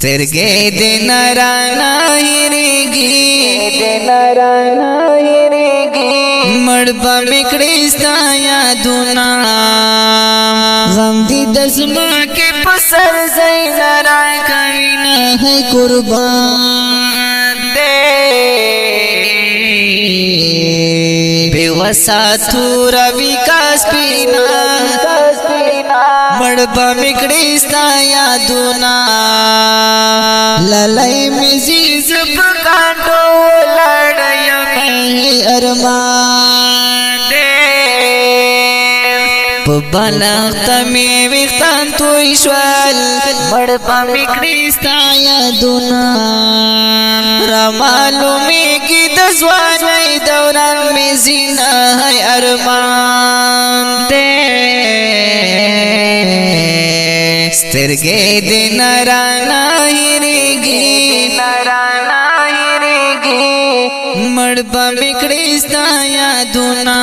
سترګې دې نرانا هېرېږي مړ به مې کړې ستا یادونه غم دې د ځمکې په سر ځای نه راکوي نه ہے قربان دې بې وسه توره وي کا سپینه مړ به مې کړې ستا یادونه للی مې زیز په کاڼو ولاړ یم ارمان دې په بالښت مې ویښتان توی شول مړ به مې کړې ستا یادونه رامعلومېږي د ځوانۍ دوران مې زینه ارمان دې سترګې دې نرانا هېرېږي مړ به مې کړې ستا یادونه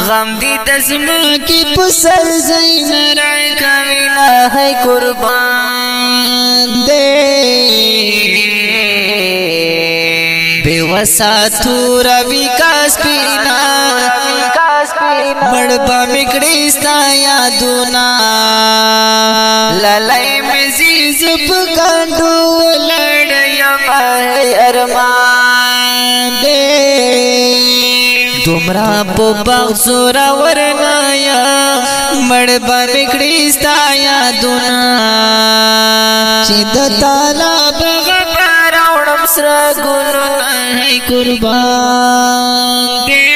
غم دې د ځمکې په سر ځای نه راکوي نه ہے قربان دې بې وسه توره وي کا سپینه مړ به مې کړې ستا یادونه للی مې زیز په کاڼو ولاړ یم ارمان دې دومره په باغ زورور نه یم مړ به مې کړې ستا یادونه چې د تالاب غپه راوړم سره ګلونه ہے قربان دې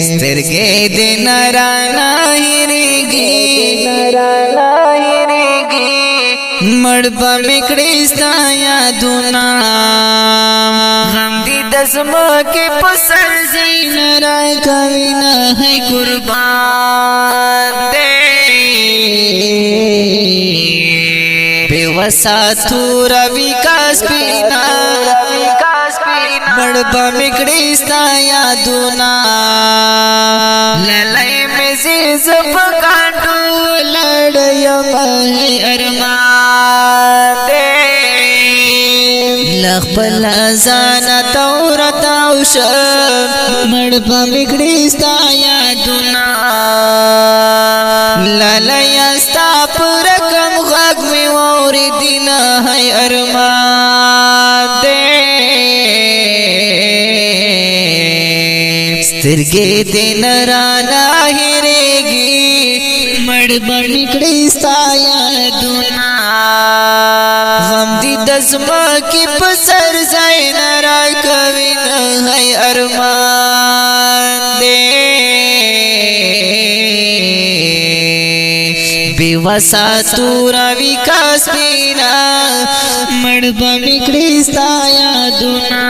سترګې دې نرانا هېرېږي مړ به مې کړې ستا یادونه غم دې د ځمکې په سر ځای نه راکوي نه ہے قربان دې بې وسه توره وي کا سپینه مړ به مې کړې ستا یادونه للی مې زیز په کاڼو ولاړ یم ارمان دې له خپل ځانه تورتاو شم مړ به مې کړې ستا یادونه للی ستا په رقم غږ مې واورېدی نه ہے ارمان دې سترګې دې نرانا هېرېږي مړ به مې کړې ستا یادونه غم دې د ځمکې په سر ځای نه راکوي نه ہے ارمان دې بې وسه توره وي کا سپینه مړ به مې کړې ستا یادونه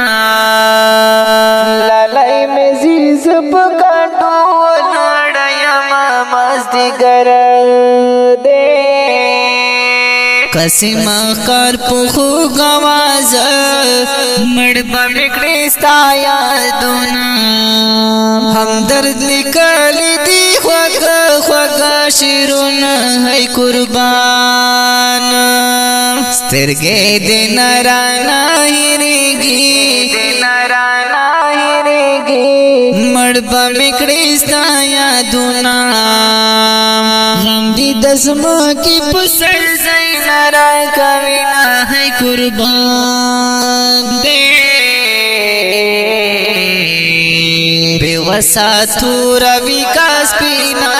للی مې زیز په کاڼو ولاړ یم مازدیګر دې قسم کار په خوږ اواز مړ به مې کړې ستا یادونه همدرد لیکلي دي خوږه خوږه شعرونه ہے قربان سترګې دې نرانا هېرېږي مړ به مې کړې ستا یادونه غم دې د ځمکې په سر ځای نه راکوي نه ہے قربان دې بې وسه توره وي کا سپینه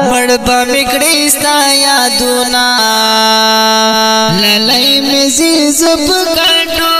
مړ به مې کړې ستا یادونه للی مې زیز په کاڼو